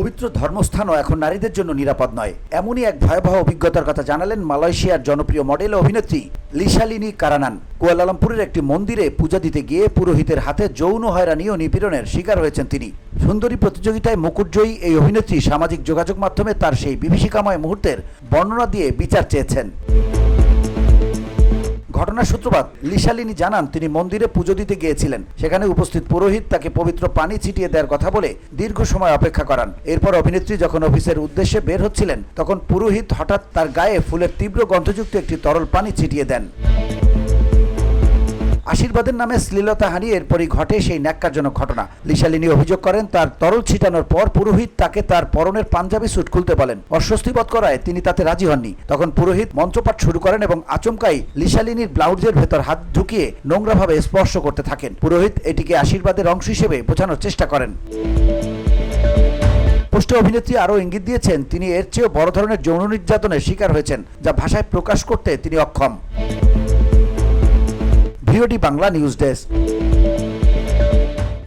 পবিত্র ধর্মস্থানও এখন নারীদের জন্য নিরাপদ নয়, এমনই এক ভয়াবহ অভিজ্ঞতার কথা জানালেন মালয়েশিয়ার জনপ্রিয় মডেল অভিনেত্রী লিশালিনী কারানান। কুয়ালালামপুরের একটি মন্দিরে পূজা দিতে গিয়ে পুরোহিতের হাতে যৌন হয়রানি ও নিপীড়নের শিকার হয়েছেন তিনি। সুন্দরী প্রতিযোগিতায় মুকুটজয়ী এই অভিনেত্রী সামাজিক যোগাযোগ মাধ্যমে তার সেই বিভীষিকাময় মুহূর্তের বর্ণনা দিয়ে বিচার চেয়েছেন। ঘটনার সূত্রপাত, লিশালিনী জানান তিনি মন্দিরে পুজো দিতে গিয়েছিলেন। সেখানে উপস্থিত পুরোহিত তাকে পবিত্র পানি ছিটিয়ে দেওয়ার কথা বলে দীর্ঘ সময় অপেক্ষা করান। এরপর অভিনেত্রী যখন অফিসের উদ্দেশ্যে বের হচ্ছিলেন তখন পুরোহিত হঠাৎ তার গায়ে ফুলের তীব্র গন্ধযুক্ত একটি তরল পানি ছিটিয়ে দেন। আশীর্বাদের নামে শ্লীলতাহানি এরপরই ঘটে সেই ন্যাক্কারজনক ঘটনা। লিশালিনী অভিযোগ করেন তার তরল ছিটানোর পর পুরোহিত তাকে তার পরনের পাঞ্জাবি স্যুট খুলতে বলেন। অস্বস্তি বোধ করায় তিনি তাতে রাজি হননি। তখন পুরোহিত মন্ত্রপাঠ শুরু করেন এবং আচমকাই লিশালিনীর ব্লাউজের ভেতর হাত ঢুকিয়ে নোংরাভাবে স্পর্শ করতে থাকেন। পুরোহিত এটিকে আশীর্বাদের অংশ হিসেবে বোঝানোর চেষ্টা করেন। পোস্টে অভিনেত্রী আরও ইঙ্গিত দিয়েছেন তিনি এর চেয়েও বড় ধরনের যৌন নির্যাতনের শিকার হয়েছেন, যা ভাষায় প্রকাশ করতে তিনি অক্ষম। VOD Bangla news desk.